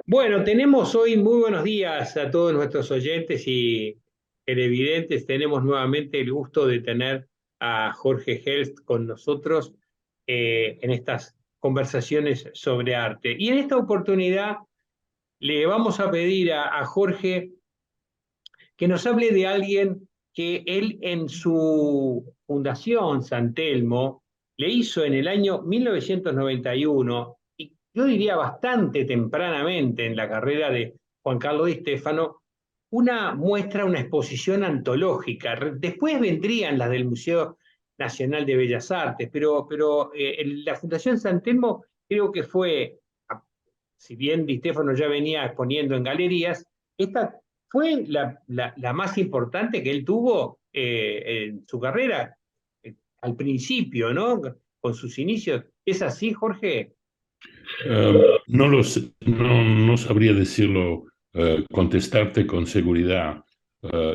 Bueno, tenemos hoy muy buenos días a todos nuestros oyentes y televidentes. Tenemos nuevamente el gusto de tener a Jorge Helst con nosotros en estas conversaciones sobre arte. Y en esta oportunidad le vamos a pedir a Jorge que nos hable de alguien que él en su fundación, San Telmo, le hizo en el año 1991, y yo diría bastante tempranamente en la carrera de Juan Carlos Di Stéfano, una muestra, una exposición antológica. Después vendrían las del Museo Nacional de Bellas Artes, pero la Fundación San Telmo creo que fue, si bien Di Stéfano ya venía exponiendo en galerías, esta fue la más importante que él tuvo en su carrera, al principio, ¿no? Con sus inicios. ¿Es así, Jorge? No lo sé, no sabría decirlo, contestarte con seguridad.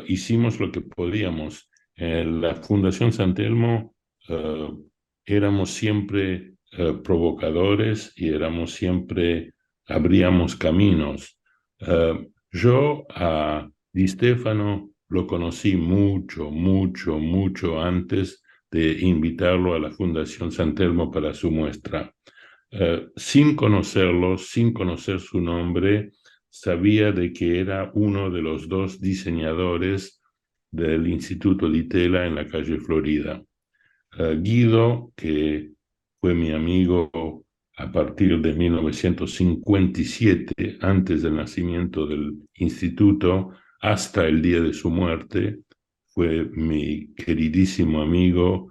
Hicimos lo que podíamos. En la Fundación San Telmo éramos siempre provocadores y éramos siempre, abríamos caminos. Yo a Di Stéfano lo conocí mucho, mucho, mucho antes de invitarlo a la Fundación San Telmo para su muestra. Sin conocerlo, sin conocer su nombre, sabía de que era uno de los dos diseñadores del Instituto Di Tella en la calle Florida. Guido, que fue mi amigo a partir de 1957, antes del nacimiento del instituto, hasta el día de su muerte, fue mi queridísimo amigo,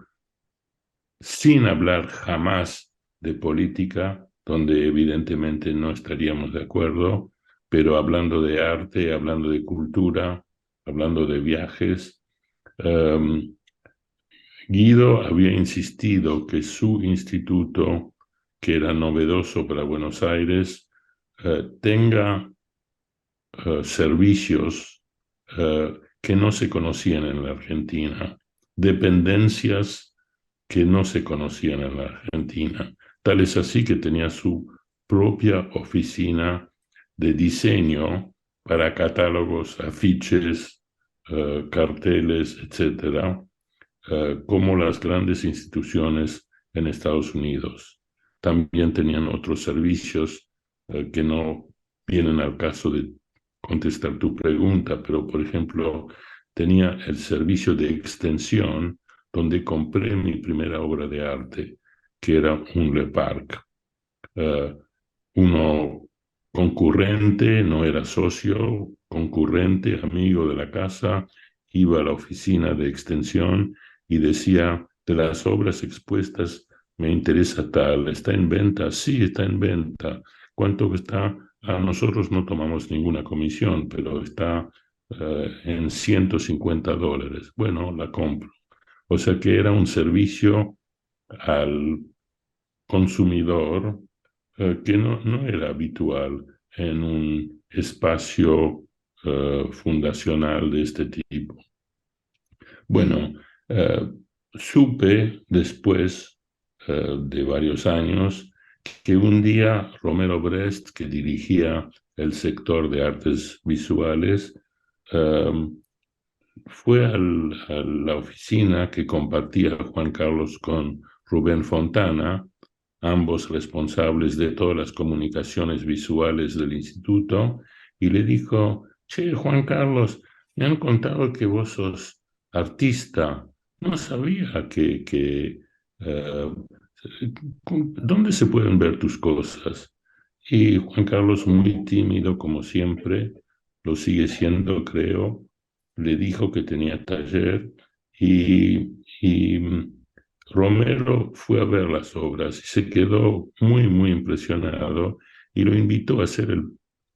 sin hablar jamás de política, donde evidentemente no estaríamos de acuerdo, pero hablando de arte, hablando de cultura, hablando de viajes. um, Guido había insistido que su instituto, que era novedoso para Buenos Aires, tenga servicios que no se conocían en la Argentina, dependencias que no se conocían en la Argentina. Tal es así que tenía su propia oficina de diseño para catálogos, afiches, carteles, etcétera, como las grandes instituciones en Estados Unidos. También tenían otros servicios que no vienen al caso de contestar tu pregunta, pero por ejemplo, tenía el servicio de extensión donde compré mi primera obra de arte, que era un Le Parc. Eh, Uno concurrente, no era socio, concurrente, amigo de la casa, iba a la oficina de extensión y decía, de las obras expuestas, me interesa tal, ¿está en venta? Sí, está en venta. ¿Cuánto está? A nosotros no tomamos ninguna comisión, pero está en $150. Bueno, la compro. O sea que era un servicio al consumidor que no era habitual en un espacio fundacional de este tipo. Bueno, eh, supe después de varios años que un día Romero Brest, que dirigía el sector de artes visuales, eh, fue a la oficina que compartía Juan Carlos con Rubén Fontana, ambos responsables de todas las comunicaciones visuales del instituto, y le dijo, che, Juan Carlos, me han contado que vos sos artista. No sabía eh, ¿dónde se pueden ver tus cosas? Y Juan Carlos, muy tímido como siempre, lo sigue siendo, creo, le dijo que tenía taller y Romero fue a ver las obras y se quedó muy, muy impresionado y lo invitó a ser el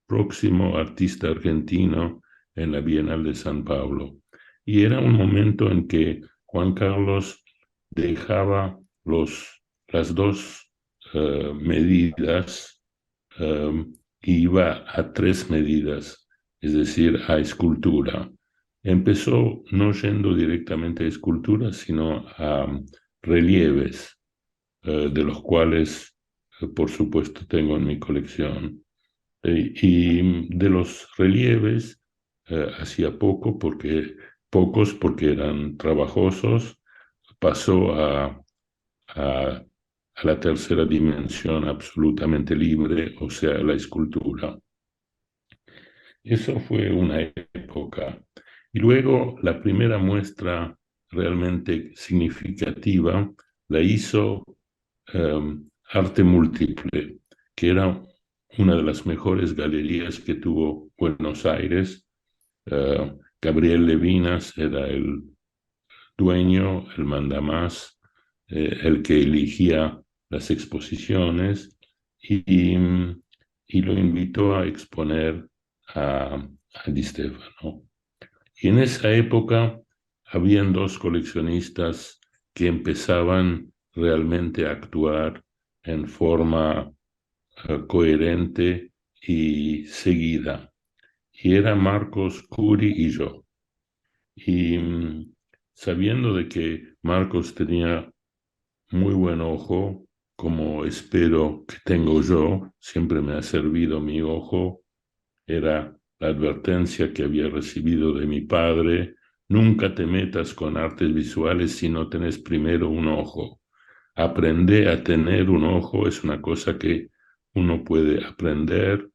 próximo artista argentino en la Bienal de San Pablo. Y era un momento en que Juan Carlos dejaba las dos medidas, iba a tres medidas, es decir, a escultura. Empezó no yendo directamente a escultura, sino a relieves, de los cuales, por supuesto, tengo en mi colección. Y de los relieves hacía pocos porque eran trabajosos, pasó a la tercera dimensión absolutamente libre, o sea, la escultura. Eso fue una época. Y luego la primera muestra realmente significativa la hizo Arte Múltiple, que era una de las mejores galerías que tuvo Buenos Aires. Gabriel Levinas era el dueño, el mandamás, el que elegía las exposiciones y, y lo invitó a exponer a Di Stefano. Y en esa época habían dos coleccionistas que empezaban realmente a actuar en forma coherente y seguida. Y era Marcos Curi y yo. Y sabiendo de que Marcos tenía muy buen ojo, como espero que tengo yo, siempre me ha servido mi ojo, era la advertencia que había recibido de mi padre: nunca te metas con artes visuales si no tenés primero un ojo. Aprender a tener un ojo es una cosa que uno puede aprender.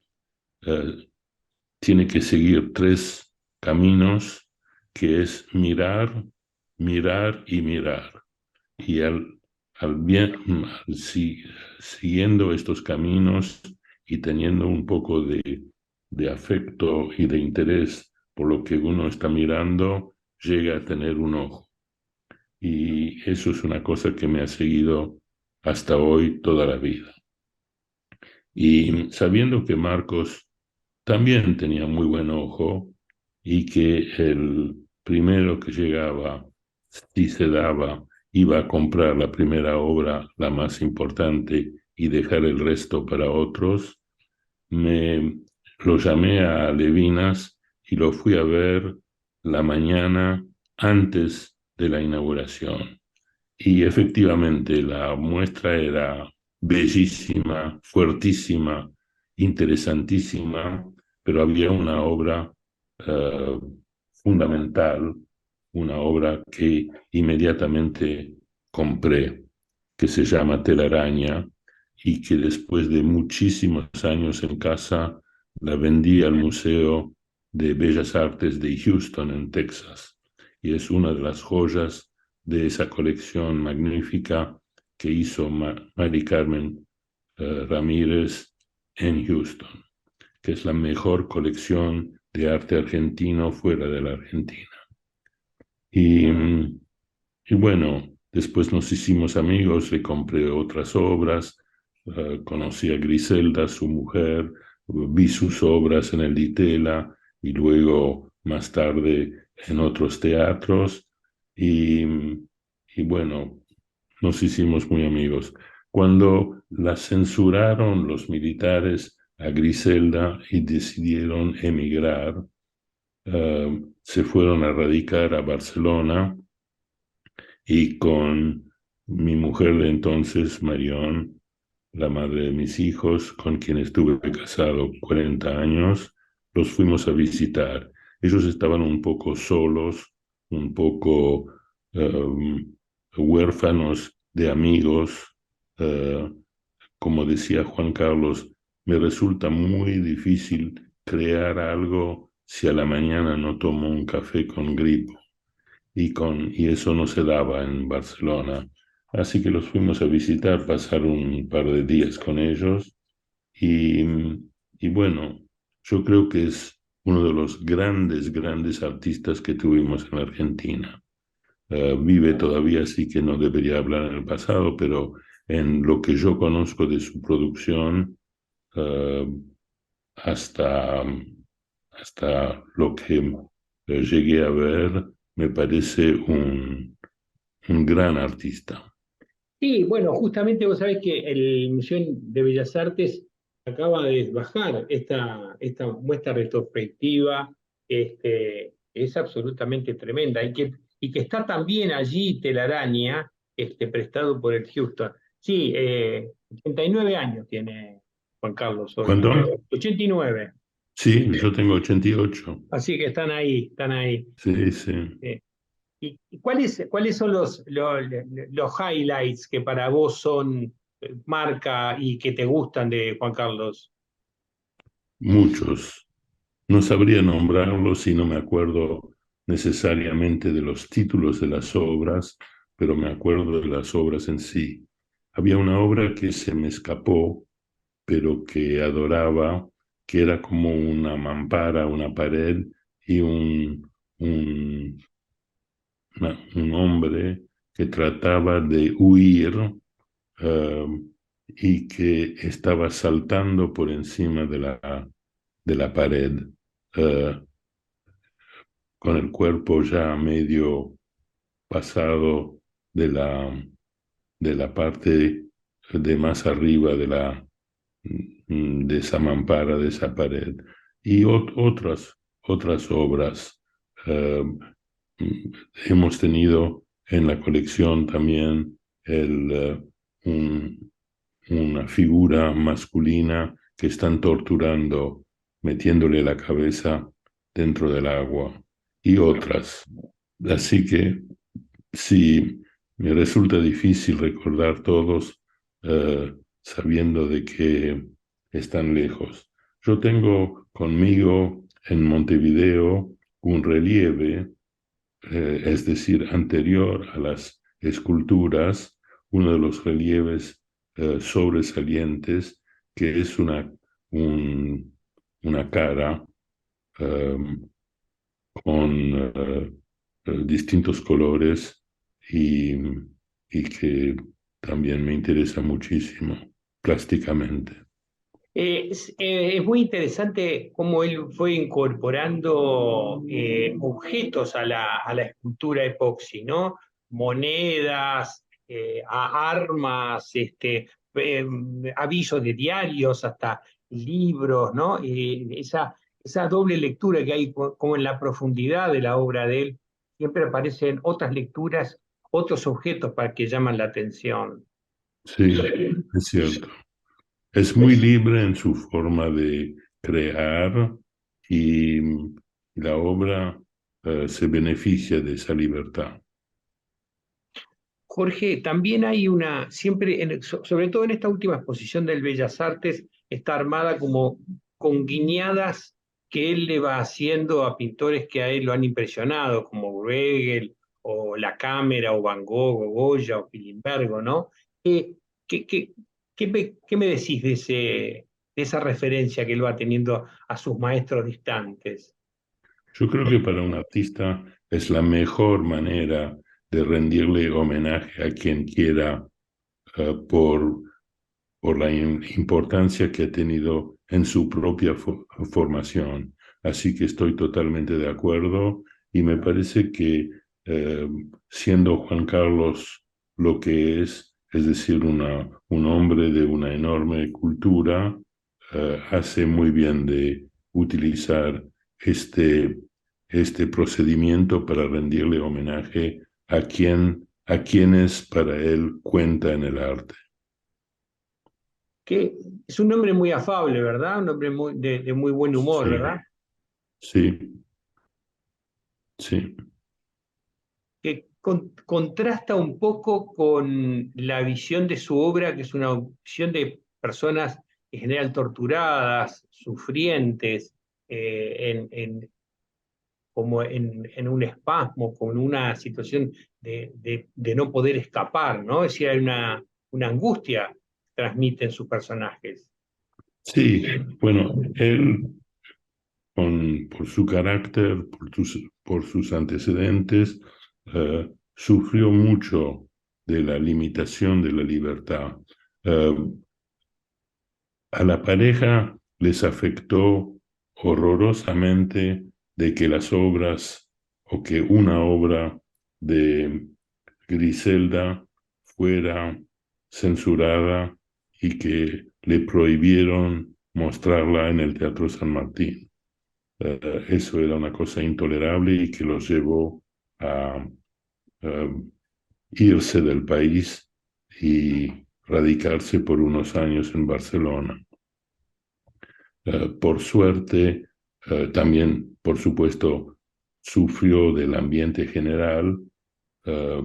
Tiene que seguir tres caminos, que es mirar, mirar y mirar. Y siguiendo estos caminos y teniendo un poco de afecto y de interés por lo que uno está mirando, llega a tener un ojo. Y eso es una cosa que me ha seguido hasta hoy toda la vida. Y sabiendo que Marcos también tenía muy buen ojo y que el primero que llegaba, si se daba, iba a comprar la primera obra, la más importante, y dejar el resto para otros, me lo llamé a Levinas y lo fui a ver la mañana antes de la inauguración. Y efectivamente la muestra era bellísima, fuertísima, interesantísima, pero había una obra eh, fundamental, una obra que inmediatamente compré, que se llama Telaraña, y que después de muchísimos años en casa la vendí al Museo de Bellas Artes de Houston, en Texas. Y es una de las joyas de esa colección magnífica que hizo Mari Carmen Ramírez en Houston, que es la mejor colección de arte argentino fuera de la Argentina. Y, y bueno, después nos hicimos amigos, le compré otras obras, conocí a Griselda, su mujer, vi sus obras en el Di Tella y luego más tarde en otros teatros y, y bueno, nos hicimos muy amigos. Cuando la censuraron los militares a Griselda y decidieron emigrar, se fueron a radicar a Barcelona y con mi mujer de entonces, Marión, la madre de mis hijos, con quien estuve casado 40 años, los fuimos a visitar. Ellos estaban un poco solos, un poco huérfanos de amigos. eh, Como decía Juan Carlos, me resulta muy difícil crear algo si a la mañana no tomo un café con Grip y eso no se daba en Barcelona. Así que los fuimos a visitar, pasar un par de días con ellos y, y bueno, yo creo que es uno de los grandes, grandes artistas que tuvimos en Argentina. Vive todavía, así que no debería hablar en el pasado, pero en lo que yo conozco de su producción, eh, hasta, hasta lo que llegué a ver, me parece un gran artista. Sí, bueno, justamente vos sabés que el Museo de Bellas Artes acaba de bajar esta muestra retrospectiva, es absolutamente tremenda, y que está también allí Telaraña, prestado por el Houston. Sí, 89 años tiene Juan Carlos, hoy. ¿Cuándo? 89. Sí, yo tengo 88. Así que están ahí, están ahí. Sí, sí. ¿Y cuáles son los highlights que para vos son marca y que te gustan de Juan Carlos? Muchos. No sabría nombrarlos y no me acuerdo necesariamente de los títulos de las obras, pero me acuerdo de las obras en sí. Había una obra que se me escapó, pero que adoraba, que era como una mampara, una pared y un, un hombre que trataba de huir eh, y que estaba saltando por encima de la pared, eh, con el cuerpo ya medio pasado de de la parte de más arriba de esa mampara, de esa pared. Y otras obras. eh, Hemos tenido en la colección también un- una figura masculina que están torturando, metiéndole la cabeza dentro del agua y otras. Así que sí, me resulta difícil recordar todos, sabiendo de que están lejos. Yo tengo conmigo en Montevideo un relieve, es decir, anterior a las esculturas, uno de los relieves sobresalientes, que es un- una cara eh, con distintos colores y, y que también me interesa muchísimo plásticamente. Es muy interesante cómo él fue incorporando objetos a la escultura epoxi, ¿no? Monedas, armas, eh, avisos de diarios, hasta libros, ¿no? Esa doble lectura que hay como en la profundidad de la obra de él, siempre aparecen otras lecturas, otros objetos para que llaman la atención. Sí, es cierto. Es muy libre en su forma de crear y la obra se beneficia de esa libertad. Jorge, también hay siempre, sobre todo en esta última exposición del Bellas Artes, está armada como con guiñadas que él le va haciendo a pintores que a él lo han impresionado, como Bruegel, o La Cámara, o Van Gogh, o Goya, o Pilimbergo, ¿no? Eh, ¿qué, qué, qué me decís de esa referencia que él va teniendo a sus maestros distantes? Yo creo que para un artista es la mejor manera de rendirle homenaje a quien quiera, por la importancia que ha tenido en su propia formación. Así que estoy totalmente de acuerdo y me parece que, eh, siendo Juan Carlos lo que es decir, un hombre de una enorme cultura, hace muy bien de utilizar este, este procedimiento para rendirle homenaje a quienes para él cuenta en el arte. Que es un hombre muy afable, ¿verdad? Un hombre de muy buen humor, Sí, ¿verdad? sí, sí. Que contrasta un poco con la visión de su obra, que es una visión de personas en general torturadas, sufrientes, como en un espasmo, con una situación de no poder escapar, ¿no? Es decir, hay una angustia que transmiten sus personajes. Sí, bueno, él, por su carácter, por sus antecedentes, sufrió mucho de la limitación de la libertad. Eh, a la pareja les afectó horrorosamente de que las obras o que una obra de Griselda fuera censurada y que le prohibieron mostrarla en el Teatro San Martín. Eso era una cosa intolerable y que los llevó a irse del país y radicarse por unos años en Barcelona. Por suerte, también, por supuesto, sufrió del ambiente general. eh,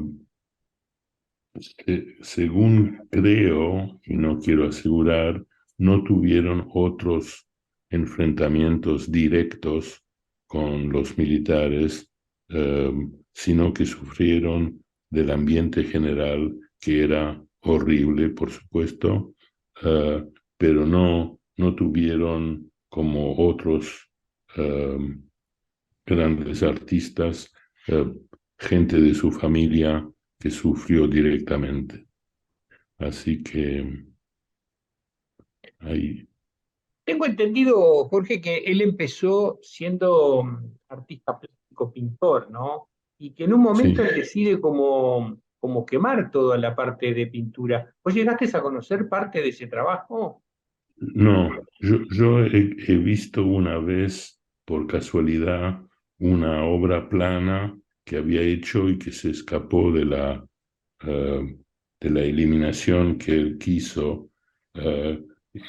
Según creo, y no quiero asegurar, no tuvieron otros enfrentamientos directos con los militares, eh, sino que sufrieron del ambiente general, que era horrible, por supuesto, eh, pero no tuvieron como otros eh, grandes artistas, eh, gente de su familia que sufrió directamente. Así que ahí, Tengo entendido, Jorge, que él empezó siendo artista plástico, pintor, ¿no? Y que en un momento sí, él decide como quemar toda la parte de pintura. ¿Vos llegaste a conocer parte de ese trabajo? no, yo he visto una vez por casualidad una obra plana que había hecho y que se escapó eh, de la eliminación que él quiso. Eh,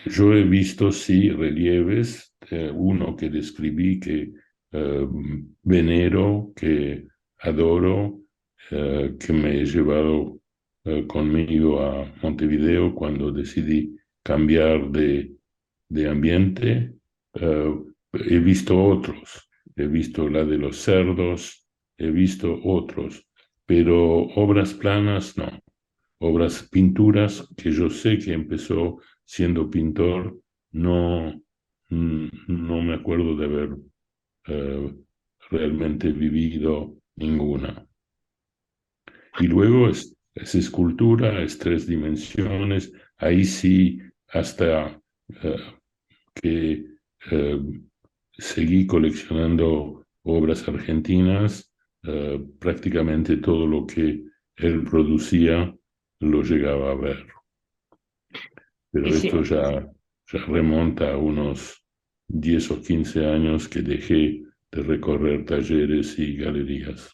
yo he visto, sí, relieves, uno que describí que eh, venero, que adoro, que me he llevado conmigo a Montevideo cuando decidí cambiar de ambiente. Eh, He visto otros, he visto la de los cerdos, he visto otros, pero obras planas no. Obras, pinturas que yo sé que empezó siendo pintor, no, no me acuerdo de haber eh, realmente vivido ninguna. Y luego es escultura, es tres dimensiones, ahí sí, hasta eh, que eh, seguí coleccionando obras argentinas, prácticamente todo lo que él producía lo llegaba a ver. Pero Es, esto ya remonta a unos 10 o 15 años que dejé de recorrer talleres y galerías.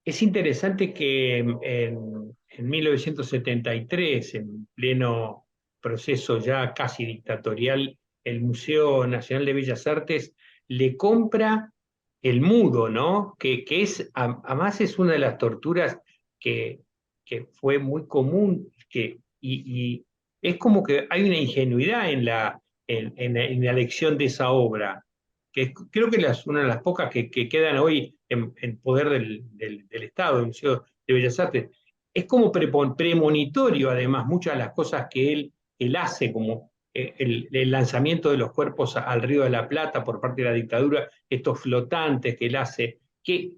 es interesante que en 1973, en pleno proceso ya casi dictatorial, el Museo Nacional de Bellas Artes le compra el Mudo, ¿no? Que es, además es una de las torturas que, que fue muy común, y es como que hay una ingenuidad en la elección de esa obra, creo que es una de las pocas que quedan hoy en poder del Estado, del Museo de Bellas Artes. Es como premonitorio, además, muchas de las cosas que él hace, como el lanzamiento de los cuerpos al Río de la Plata por parte de la dictadura, estos flotantes que él hace. Qué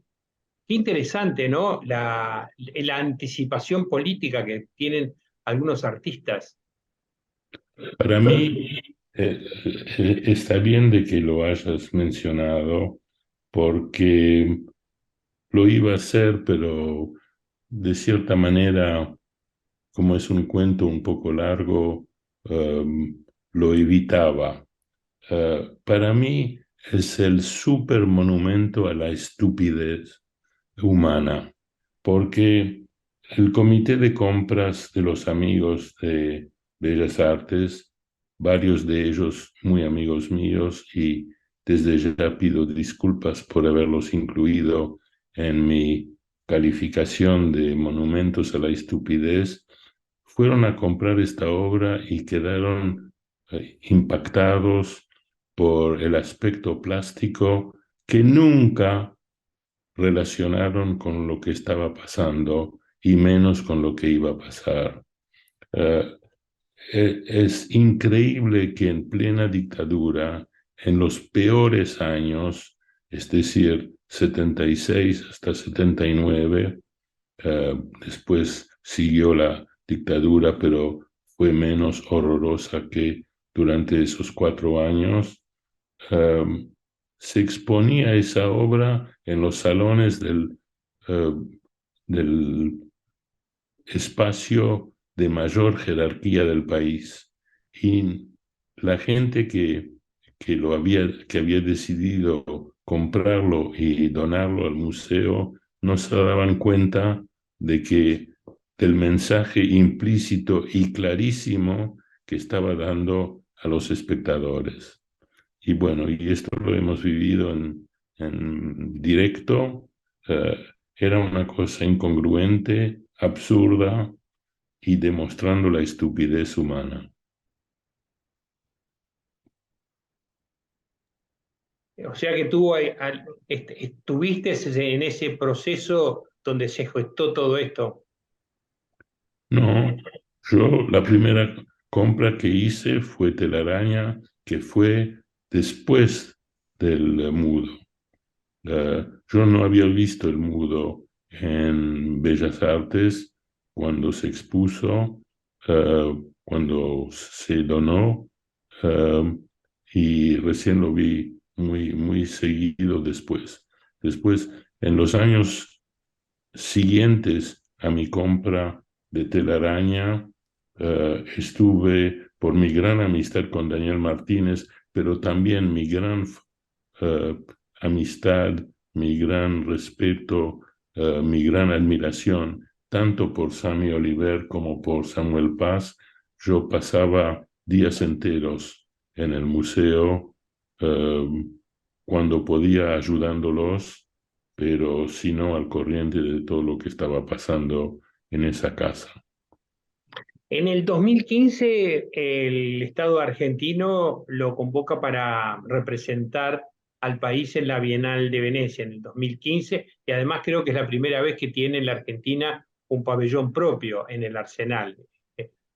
interesante, ¿no? La anticipación política que tienen algunos artistas. Para mí está bien de que lo hayas mencionado porque lo iba a hacer, pero de cierta manera, como es un cuento un poco largo, lo evitaba. Para mí es el super monumento a la estupidez humana, porque el comité de compras de los amigos de Bellas Artes, varios de ellos muy amigos míos, y desde ya pido disculpas por haberlos incluido en mi calificación de monumentos a la estupidez, fueron a comprar esta obra y quedaron impactados por el aspecto plástico que nunca relacionaron con lo que estaba pasando y menos con lo que iba a pasar. Eh, es increíble que en plena dictadura, en los peores años, es decir, 76 hasta 79, después siguió la dictadura, pero fue menos horrorosa que durante esos 4 años. um, Se exponía esa obra en los salones uh, del espacio de mayor jerarquía del país. Y la gente que había decidido comprarlo y donarlo al museo no se daban cuenta de que del mensaje implícito y clarísimo que estaba dando a los espectadores. Y bueno, y esto lo hemos vivido en directo. Era una cosa incongruente, absurda y demostrando la estupidez humana. O sea que tú estuviste en ese proceso donde se gestó todo esto. No, yo la primera compra que hice fue telaraña, que fue después del mudo. Yo no había visto el mudo en Bellas Artes cuando se expuso, cuando se donó, eh, y recién lo vi muy seguido después. Después, en los años siguientes a mi compra de telaraña, estuve por mi gran amistad con Daniel Martínez, pero también mi gran eh, amistad, mi gran respeto, mi gran admiración, tanto por Sammy Oliver como por Samuel Paz. Yo pasaba días enteros en el museo, eh, cuando podía ayudándolos, pero si no al corriente de todo lo que estaba pasando en esa casa. En el 2015, el Estado argentino lo convoca para representar al país en la Bienal de Venecia en el 2015, y además creo que es la primera vez que tiene la Argentina un pabellón propio en el Arsenal.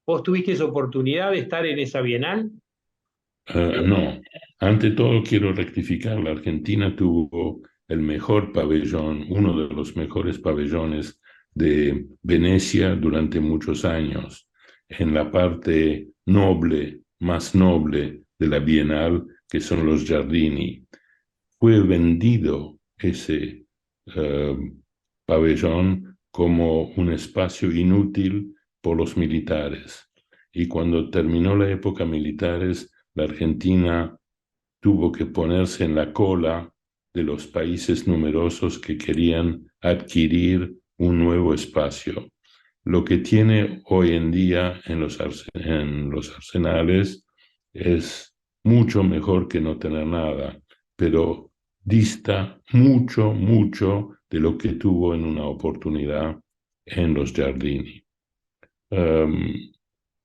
¿Vos tuviste esa oportunidad de estar en esa Bienal? No, ante todo quiero rectificar, la Argentina tuvo el mejor pabellón, uno de los mejores pabellones de Venecia durante muchos años, en la parte noble, más noble de la Bienal, que son los Giardini. Fue vendido ese eh, pabellón como un espacio inútil por los militares. Y cuando terminó la época militares, la Argentina tuvo que ponerse en la cola de los países numerosos que querían adquirir un nuevo espacio. Lo que tiene hoy en día en los arsenales es mucho mejor que no tener nada, pero dista mucho de lo que tuvo en una oportunidad en los Giardini. Um,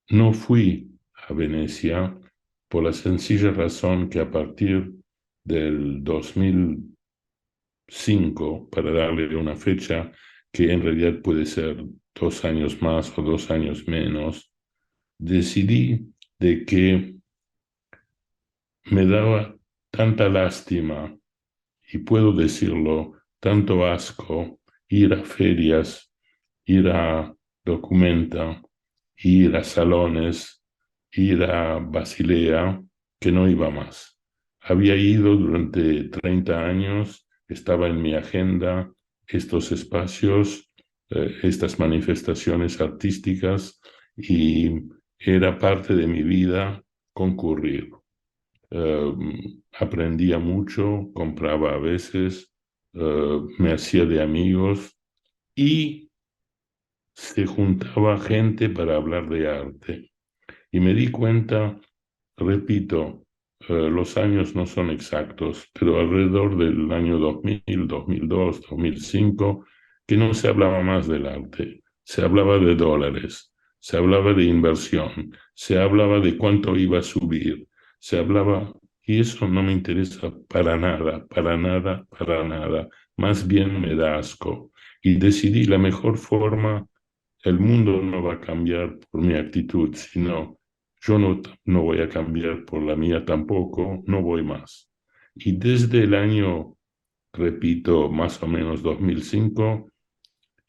no fui a Venecia por la sencilla razón que a partir del 2005, para darle una fecha que en realidad puede ser 2 años más o 2 años menos, decidí de que me daba tanta lástima, y puedo decirlo, tanto asco, ir a ferias, ir a Documenta, ir a salones, ir a Basilea, que no iba más. Había ido durante 30 años, estaba en mi agenda estos espacios, estas manifestaciones artísticas, y era parte de mi vida concurrir. Aprendía mucho, compraba a veces, me hacía de amigos y se juntaba gente para hablar de arte. Y me di cuenta, repito, los años no son exactos, pero alrededor del año 2000, 2002, 2005, que no se hablaba más del arte, se hablaba de dólares, se hablaba de inversión, se hablaba de cuánto iba a subir, se hablaba, y eso no me interesa para nada, para nada, para nada, más bien me da asco. Y decidí la mejor forma, el mundo no va a cambiar por mi actitud, sino yo no voy a cambiar por la mía tampoco, no voy más. Y desde el año, repito, más o menos 2005,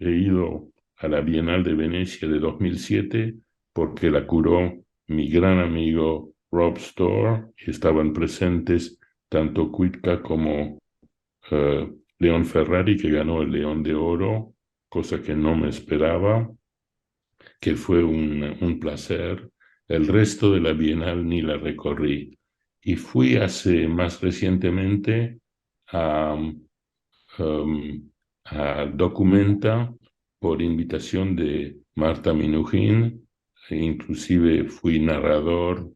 he ido a la Bienal de Venecia de 2007 porque la curó mi gran amigo Rob Storr, y estaban presentes tanto Kuitka como León Ferrari, que ganó el León de Oro, cosa que no me esperaba, que fue un placer. El resto de la Bienal ni la recorrí. Y fui hace más recientemente a, a Documenta por invitación de Marta Minujín, e inclusive fui narrador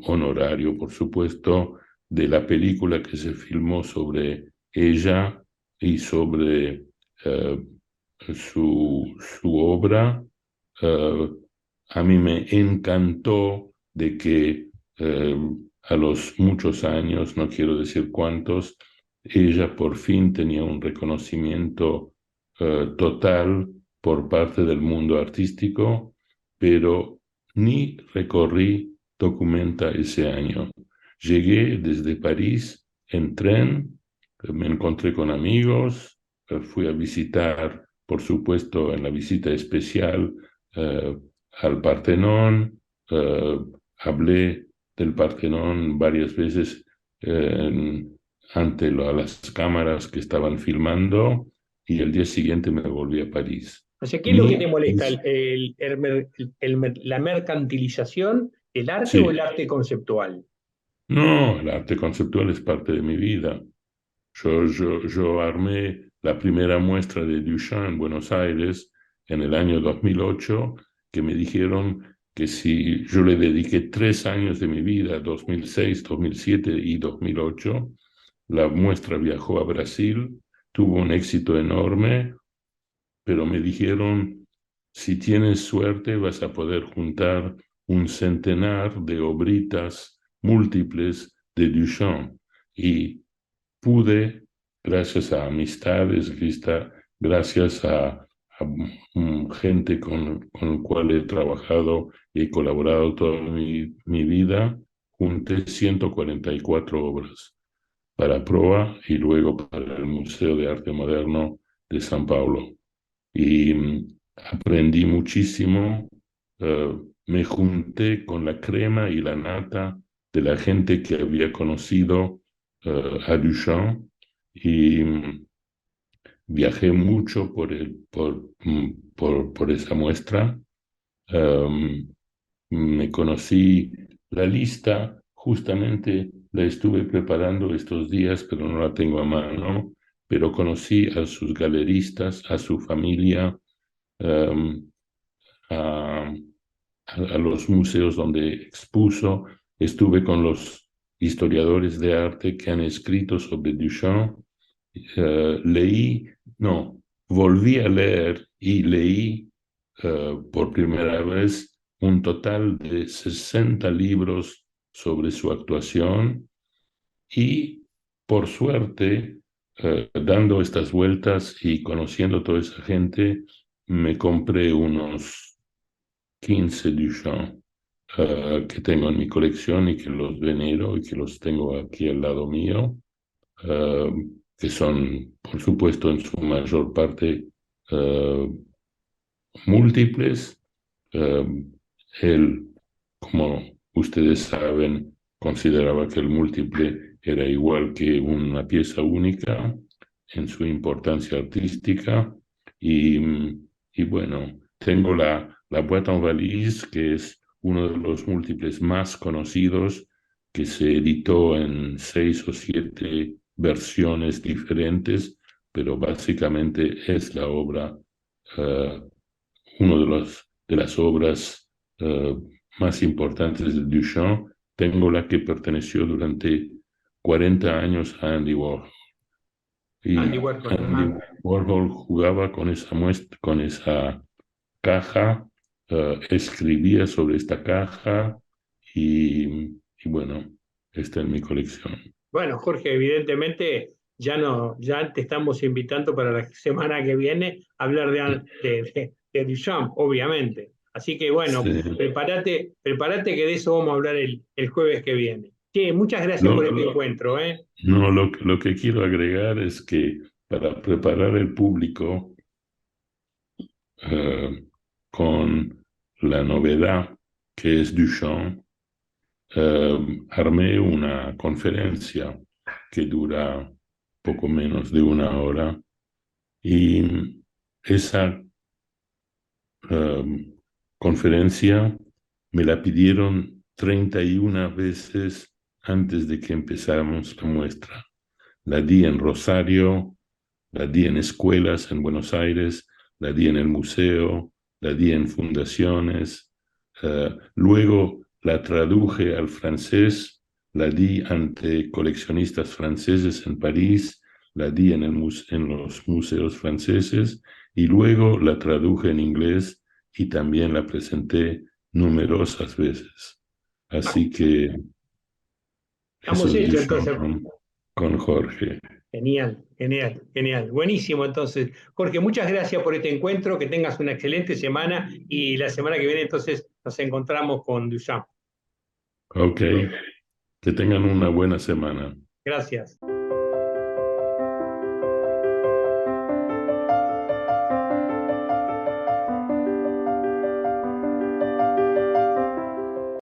honorario, por supuesto, de la película que se filmó sobre ella y sobre su obra. Eh, a mí me encantó de que a los muchos años, no quiero decir cuántos, ella por fin tenía un reconocimiento total por parte del mundo artístico, pero ni recorrí Documenta ese año. Llegué desde París en tren, me encontré con amigos, fui a visitar, por supuesto, en la visita especial eh, al Partenón, eh, hablé del Partenón varias veces eh, a las cámaras que estaban filmando y el día siguiente me volví a París. O sea, ¿qué es lo que te Mi, molesta? ¿La mercantilización, el arte o el sí, arte conceptual? no, el arte conceptual es parte de mi vida. Yo armé la primera muestra de Duchamp en Buenos Aires en el año 2008, que me dijeron que si yo le dediqué 3 años de mi vida, 2006, 2007 y 2008, la muestra viajó a Brasil, tuvo un éxito enorme, pero me dijeron, si tienes suerte vas a poder juntar un centenar de obritas múltiples de Duchamp. Y pude, gracias a amistades, gracias a gente con la cual he trabajado y colaborado toda mi vida, junté 144 obras para Proa y luego para el Museo de Arte Moderno de San Paulo. Y aprendí muchísimo, me junté con la crema y la nata de la gente que había conocido a Duchamp y viajé mucho por esa muestra. Um, Me conocí la lista, justamente la estuve preparando estos días, pero no la tengo a mano, pero conocí a sus galeristas, a su familia, um, a, a los museos donde expuso, estuve con los historiadores de arte que han escrito sobre Duchamp, leí, no, volví a leer y leí por primera vez un total de 60 libros sobre su actuación y por suerte, dando estas vueltas y conociendo toda esa gente, me compré unos 15 Duchamp que tengo en mi colección y que los venero y que los tengo aquí al lado mío, eh, que son, por supuesto, en su mayor parte eh, múltiples. Eh, Él, como ustedes saben, consideraba que el múltiple era igual que una pieza única en su importancia artística y, y bueno, tengo la Boîte en Valise, que es uno de los múltiples más conocidos, que se editó en 6 o 7 versiones diferentes, pero básicamente es la obra, eh, uno de las obras eh, más importantes de Duchamp. Tengo la que perteneció durante 40 años a Andy Warhol. Andy Y Warhol. Andy Warhol jugaba con esa con esa caja, escribía sobre esta caja y bueno, está en mi colección. Bueno, Jorge, evidentemente ya no, ya te estamos invitando para la semana que viene a hablar de Duchamp, obviamente. Así que bueno, Sí. prepárate que de eso vamos a hablar el jueves que viene. Sí, muchas gracias Lo, por este encuentro, ¿eh? no, lo que quiero agregar es que para preparar el público eh, con la novedad que es Duchamp, armé una conferencia que dura poco menos de una hora y esa conferencia me la pidieron 31 veces antes de que empezáramos la muestra. La di en Rosario, la di en escuelas en Buenos Aires, la di en el museo, la di en fundaciones, Luego la traduje al francés, la di ante coleccionistas franceses en París, la di en los museos franceses y luego la traduje en inglés y también la presenté numerosas veces. Así que eso Estamos es hechos, Duchamp entonces. con Jorge. Genial, genial, genial. Buenísimo, entonces. Jorge, muchas gracias por este encuentro, que tengas una excelente semana y la semana que viene entonces nos encontramos con Duchamp. Ok, que tengan una buena semana. Gracias.